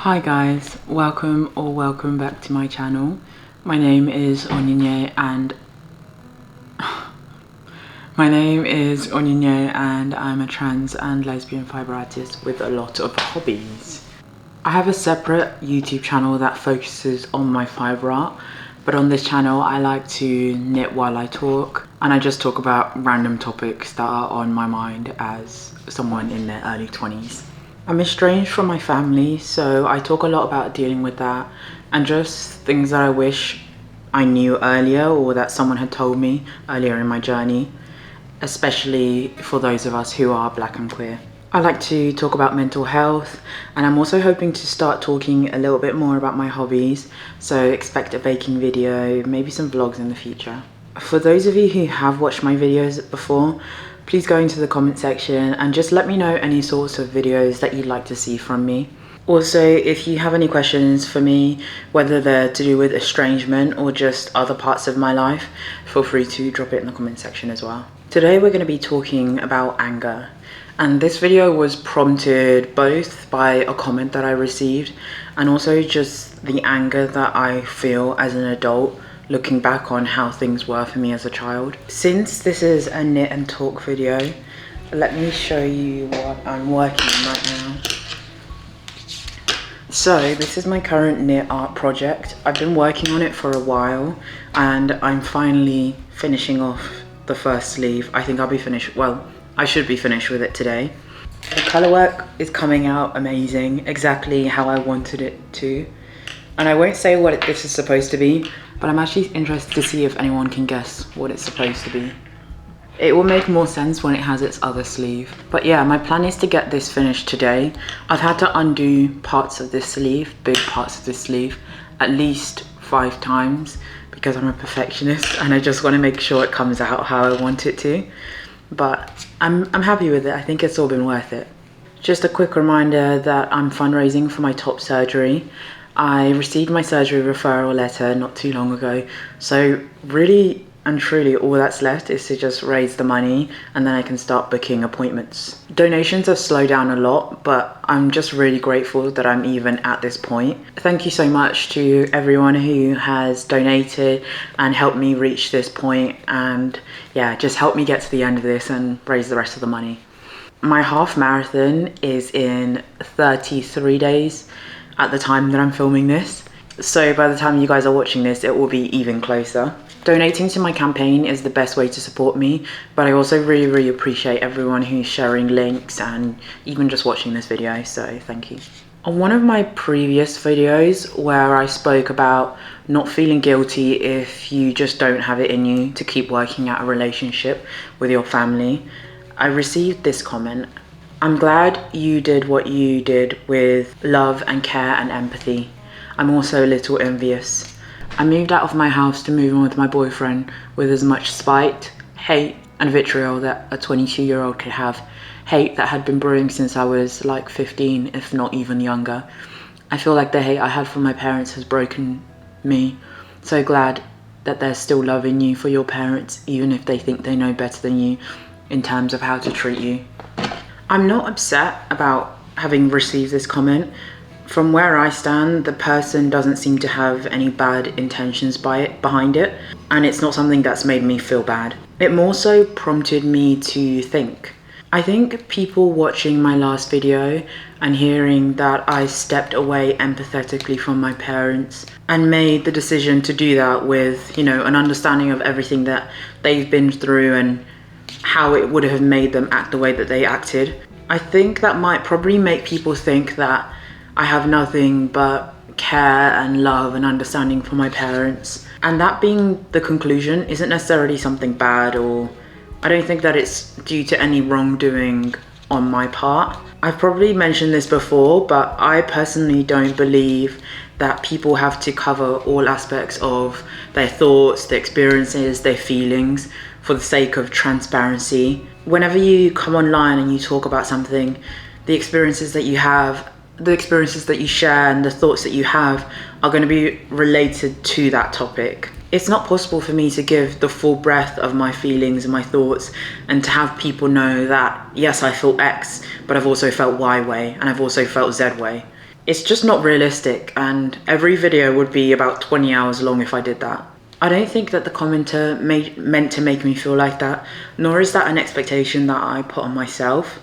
Hi guys, welcome back to my channel. My name is Onyinye and I'm a trans and lesbian fibre artist with a lot of hobbies. I have a separate YouTube channel that focuses on my fibre art, but on this channel I like to knit while I talk, and I just talk about random topics that are on my mind as someone in their early 20s. I'm estranged from my family, so I talk a lot about dealing with that and just things that I wish I knew earlier or that someone had told me earlier in my journey, especially for those of us who are black and queer. I like to talk about mental health, and I'm also hoping to start talking a little bit more about my hobbies, so expect a baking video, maybe some vlogs in the future. For those of you who have watched my videos before, please go into the comment section and just let me know any sorts of videos that you'd like to see from me. Also, if you have any questions for me, whether they're to do with estrangement or just other parts of my life, feel free to drop it in the comment section as well. Today we're going to be talking about anger, and this video was prompted both by a comment that I received and also just the anger that I feel as an adult looking back on how things were for me as a child. Since this is a knit and talk video, let me show you what I'm working on right now. So this is my current knit art project. I've been working on it for a while and I'm finally finishing off the first sleeve. I think I'll be finished, well, I should be finished with it today. The colour work is coming out amazing, exactly how I wanted it to. And I won't say what this is supposed to be, but I'm actually interested to see if anyone can guess what it's supposed to be. It will make more sense when it has its other sleeve. But yeah, my plan is to get this finished today. I've had to undo parts of this sleeve, big parts of this sleeve, at least 5 times because I'm a perfectionist and I just want to make sure it comes out how I want it to. But I'm happy with it. I think it's all been worth it. Just a quick reminder that I'm fundraising for my top surgery. I received my surgery referral letter not too long ago, so really and truly all that's left is to just raise the money and then I can start booking appointments. Donations have slowed down a lot, but I'm just really grateful that I'm even at this point. Thank you so much to everyone who has donated and helped me reach this point, and yeah, just help me get to the end of this and raise the rest of the money. My half marathon is in 33 days at the time that I'm filming this, so by the time you guys are watching this it will be even closer. Donating to my campaign is the best way to support me, but I also really appreciate everyone who's sharing links and even just watching this video, so thank you. On one of my previous videos where I spoke about not feeling guilty if you just don't have it in you to keep working at a relationship with your family, I received this comment. I'm glad you did what you did with love and care and empathy. I'm also a little envious. I moved out of my house to move in with my boyfriend with as much spite, hate and vitriol that a 22-year-old could have. Hate that had been brewing since I was like 15, if not even younger. I feel like the hate I had from my parents has broken me. So glad that there's still love in you for your parents, even if they think they know better than you in terms of how to treat you. I'm not upset about having received this comment. From where I stand, the person doesn't seem to have any bad intentions behind it, and it's not something that's made me feel bad. It more so prompted me to think. I think people watching my last video and hearing that I stepped away empathetically from my parents and made the decision to do that with, you know, an understanding of everything that they've been through and how it would have made them act the way that they acted. I think that might probably make people think that I have nothing but care and love and understanding for my parents. And that being the conclusion isn't necessarily something bad, or I don't think that it's due to any wrongdoing on my part. I've probably mentioned this before, but I personally don't believe that people have to cover all aspects of their thoughts, their experiences, their feelings for the sake of transparency. Whenever you come online and you talk about something, the experiences that you have, the experiences that you share and the thoughts that you have are going to be related to that topic. It's not possible for me to give the full breadth of my feelings and my thoughts and to have people know that yes, I felt X, but I've also felt Y way and I've also felt Z way. It's just not realistic, and every video would be about 20 hours long if I did that. I don't think that the commenter meant to make me feel like that, nor is that an expectation that I put on myself.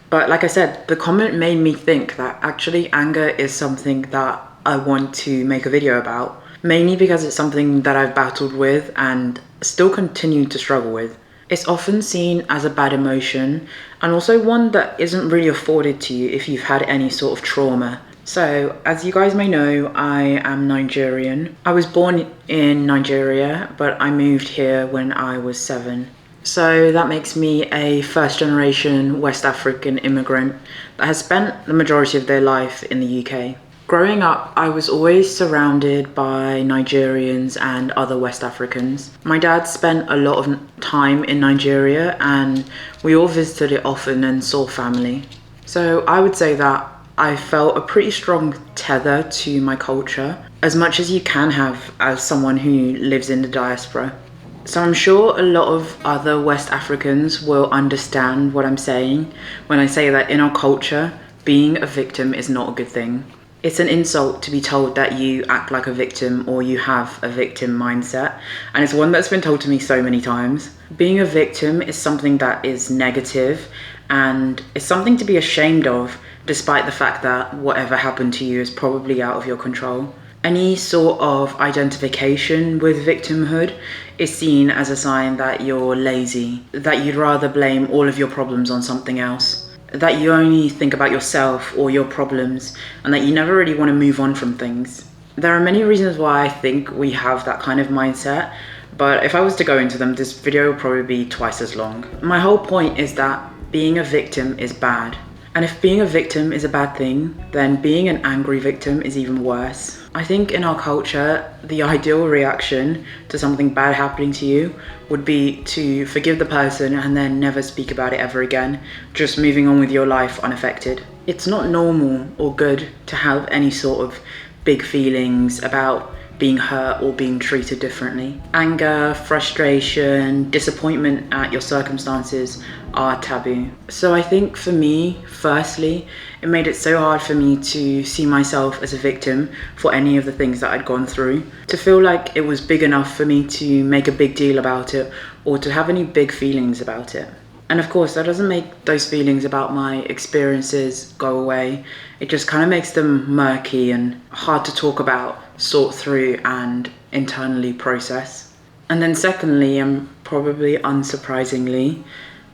But like I said, the comment made me think that actually anger is something that I want to make a video about, mainly because it's something that I've battled with and still continue to struggle with. It's often seen as a bad emotion, and also one that isn't really afforded to you if you've had any sort of trauma. So, as you guys may know, I am Nigerian. I was born in Nigeria, but I moved here when I was 7. So that makes me a first generation West African immigrant that has spent the majority of their life in the UK. Growing up, I was always surrounded by Nigerians and other West Africans. My dad spent a lot of time in Nigeria, and we all visited it often and saw family. So I would say that I felt a pretty strong tether to my culture, as much as you can have as someone who lives in the diaspora. So I'm sure a lot of other West Africans will understand what I'm saying when I say that in our culture, being a victim is not a good thing. It's an insult to be told that you act like a victim or you have a victim mindset, and it's one that's been told to me so many times. Being a victim is something that is negative, and it's something to be ashamed of, despite the fact that whatever happened to you is probably out of your control. Any sort of identification with victimhood is seen as a sign that you're lazy, that you'd rather blame all of your problems on something else, that you only think about yourself or your problems, and that you never really want to move on from things. There are many reasons why I think we have that kind of mindset, but if I was to go into them, this video would probably be twice as long. My whole point is that being a victim is bad. And if being a victim is a bad thing, then being an angry victim is even worse. I think in our culture, the ideal reaction to something bad happening to you would be to forgive the person and then never speak about it ever again, just moving on with your life unaffected. It's not normal or good to have any sort of big feelings about being hurt or being treated differently. Anger, frustration, disappointment at your circumstances are taboo. So I think for me, firstly, it made it so hard for me to see myself as a victim for any of the things that I'd gone through, to feel like it was big enough for me to make a big deal about it or to have any big feelings about it. And of course, that doesn't make those feelings about my experiences go away. It just kind of makes them murky and hard to talk about, sort through, and internally process. And then secondly, and probably unsurprisingly,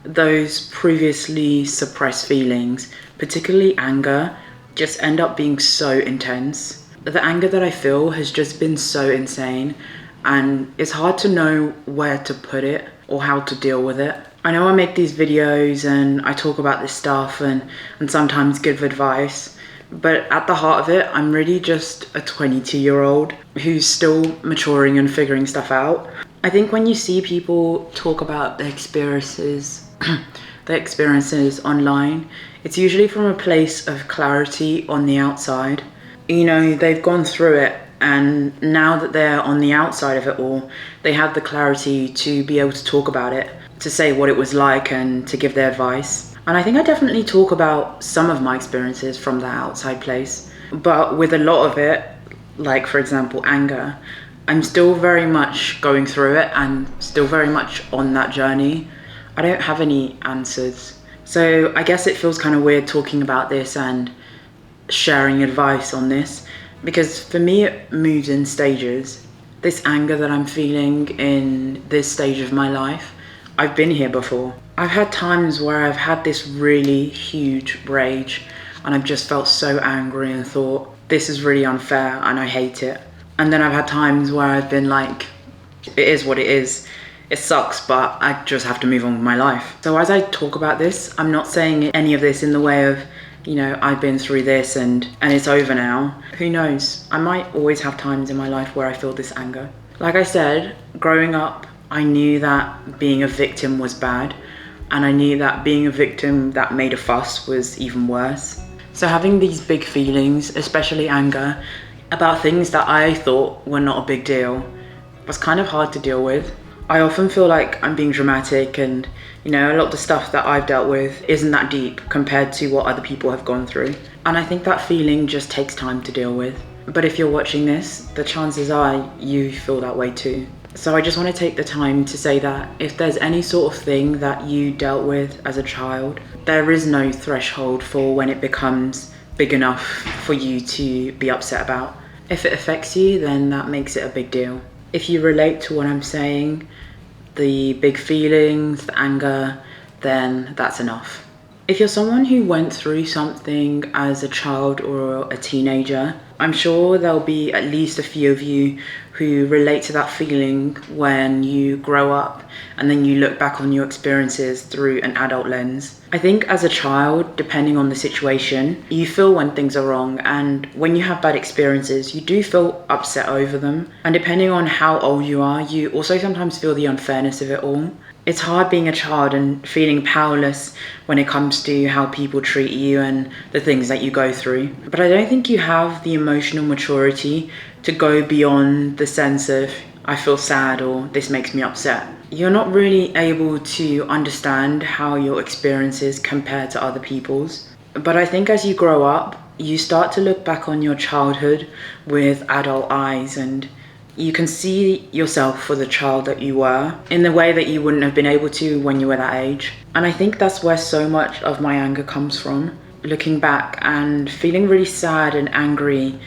those previously suppressed feelings, particularly anger, just end up being so intense. The anger that I feel has just been so insane, and it's hard to know where to put it or how to deal with it. I know I make these videos and I talk about this stuff and sometimes give advice, but at the heart of it, I'm really just a 22-year-old who's still maturing and figuring stuff out. I think when you see people talk about their experiences online, it's usually from a place of clarity on the outside. You know, they've gone through it, and now that they're on the outside of it all, they have the clarity to be able to talk about it, to say what it was like and to give their advice. And I think I definitely talk about some of my experiences from that outside place, but with a lot of it, like for example anger, I'm still very much going through it and still very much on that journey. I don't have any answers. So I guess it feels kind of weird talking about this and sharing advice on this, because for me it moves in stages. This anger that I'm feeling in this stage of my life, I've been here before. I've had times where I've had this really huge rage and I've just felt so angry and thought, this is really unfair and I hate it. And then I've had times where I've been like, it is what it is. It sucks, but I just have to move on with my life. So as I talk about this, I'm not saying any of this in the way of, you know, I've been through this and it's over now. Who knows? I might always have times in my life where I feel this anger. Like I said, growing up, I knew that being a victim was bad, and I knew that being a victim that made a fuss was even worse. So having these big feelings, especially anger, about things that I thought were not a big deal was kind of hard to deal with. I often feel like I'm being dramatic and, you know, a lot of the stuff that I've dealt with isn't that deep compared to what other people have gone through. And I think that feeling just takes time to deal with. But if you're watching this, the chances are you feel that way too. So I just want to take the time to say that if there's any sort of thing that you dealt with as a child, there is no threshold for when it becomes big enough for you to be upset about. If it affects you, then that makes it a big deal. If you relate to what I'm saying, the big feelings, the anger, then that's enough. If you're someone who went through something as a child or a teenager, I'm sure there'll be at least a few of you who relate to that feeling when you grow up and then you look back on your experiences through an adult lens. I think as a child, depending on the situation, you feel when things are wrong, and when you have bad experiences, you do feel upset over them. And depending on how old you are, you also sometimes feel the unfairness of it all. It's hard being a child and feeling powerless when it comes to how people treat you and the things that you go through. But I don't think you have the emotional maturity to go beyond the sense of, I feel sad or this makes me upset. You're not really able to understand how your experiences compare to other people's. But I think as you grow up, you start to look back on your childhood with adult eyes, and you can see yourself for the child that you were in the way that you wouldn't have been able to when you were that age. And I think that's where so much of my anger comes from. Looking back and feeling really sad and angry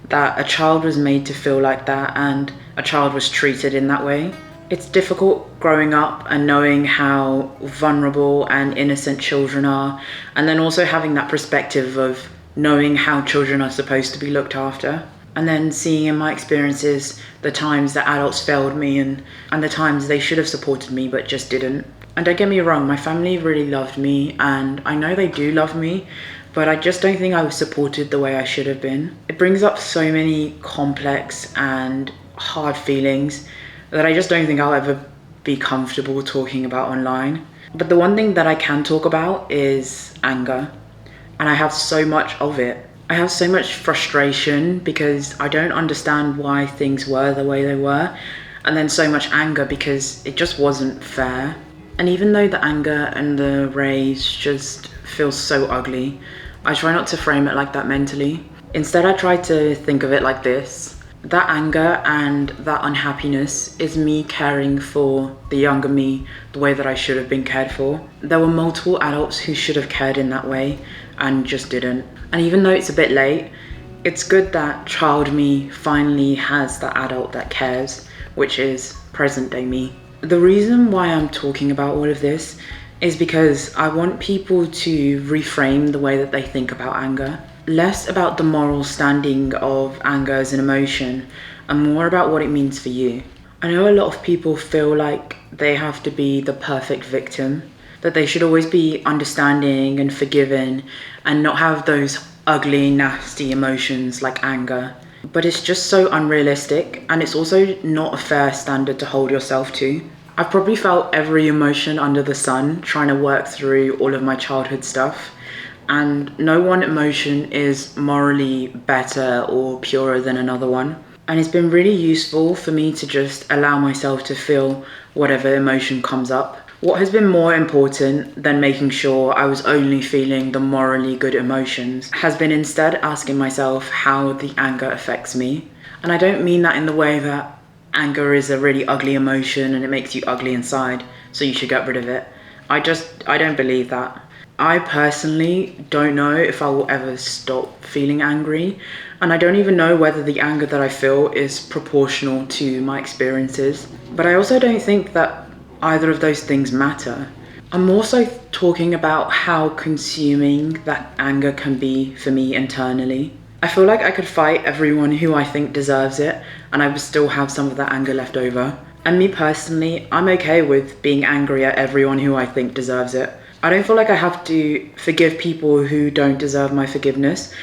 that a child was made to feel like that and a child was treated in that way. It's difficult growing up and knowing how vulnerable and innocent children are, and then also having that perspective of knowing how children are supposed to be looked after. And then seeing in my experiences the times that adults failed me and the times they should have supported me but just didn't. And don't get me wrong, my family really loved me, and I know they do love me, but I just don't think I was supported the way I should have been. It brings up so many complex and hard feelings that I just don't think I'll ever be comfortable talking about online. But the one thing that I can talk about is anger, and I have so much of it. I have so much frustration because I don't understand why things were the way they were, and then so much anger because it just wasn't fair. And even though the anger and the rage just feels so ugly, I try not to frame it like that mentally. Instead, I try to think of it like this. That anger and that unhappiness is me caring for the younger me the way that I should have been cared for. There were multiple adults who should have cared in that way and just didn't. And even though it's a bit late, it's good that child me finally has that adult that cares, which is present day me. The reason why I'm talking about all of this is because I want people to reframe the way that they think about anger. Less about the moral standing of anger as an emotion and more about what it means for you. I know a lot of people feel like they have to be the perfect victim, that they should always be understanding and forgiving and not have those ugly, nasty emotions like anger. But it's just so unrealistic, and it's also not a fair standard to hold yourself to. I've probably felt every emotion under the sun trying to work through all of my childhood stuff. And no one emotion is morally better or purer than another one. And it's been really useful for me to just allow myself to feel whatever emotion comes up. What has been more important than making sure I was only feeling the morally good emotions has been instead asking myself how the anger affects me. And I don't mean that in the way that anger is a really ugly emotion and it makes you ugly inside, so you should get rid of it. I don't believe that. I personally don't know if I will ever stop feeling angry, and I don't even know whether the anger that I feel is proportional to my experiences. But I also don't think that either of those things matter. I'm more so talking about how consuming that anger can be for me internally. I feel like I could fight everyone who I think deserves it, and I would still have some of that anger left over. And me personally, I'm okay with being angry at everyone who I think deserves it. I don't feel like I have to forgive people who don't deserve my forgiveness,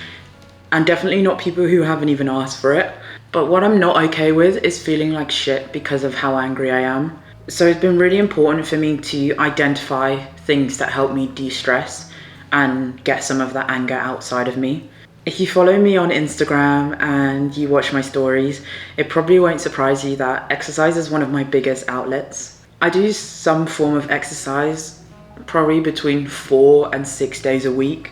and definitely not people who haven't even asked for it. But what I'm not okay with is feeling like shit because of how angry I am. So it's been really important for me to identify things that help me de-stress and get some of that anger outside of me. If you follow me on Instagram and you watch my stories, it probably won't surprise you that exercise is one of my biggest outlets. I do some form of exercise probably between 4 and 6 days a week,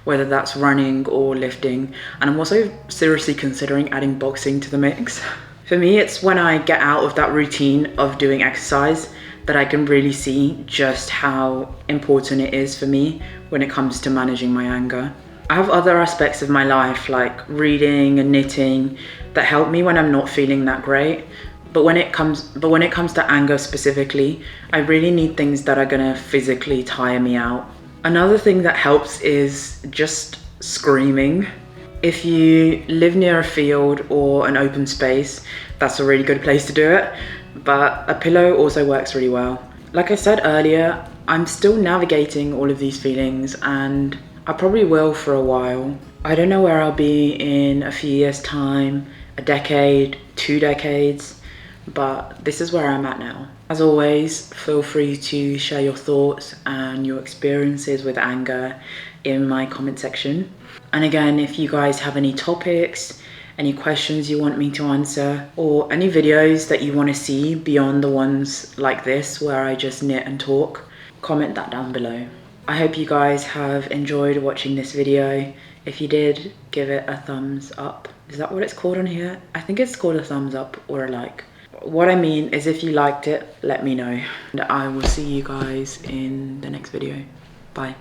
whether that's running or lifting. And I'm also seriously considering adding boxing to the mix. For me, it's when I get out of that routine of doing exercise that I can really see just how important it is for me when it comes to managing my anger. I have other aspects of my life like reading and knitting that help me when I'm not feeling that great. But when it comes to anger specifically, I really need things that are gonna physically tire me out. Another thing that helps is just screaming. If you live near a field or an open space, that's a really good place to do it. But a pillow also works really well. Like I said earlier, I'm still navigating all of these feelings, and I probably will for a while. I don't know where I'll be in a few years' time, a decade, 2 decades, but this is where I'm at now. As always, feel free to share your thoughts and your experiences with anger in my comment section. And again, if you guys have any topics, any questions you want me to answer, or any videos that you want to see beyond the ones like this where I just knit and talk, comment that down below. I hope you guys have enjoyed watching this video. If you did, give it a thumbs up. Is that what it's called on here? I think it's called a thumbs up or a like. What I mean is if you liked it, let me know. And I will see you guys in the next video. Bye.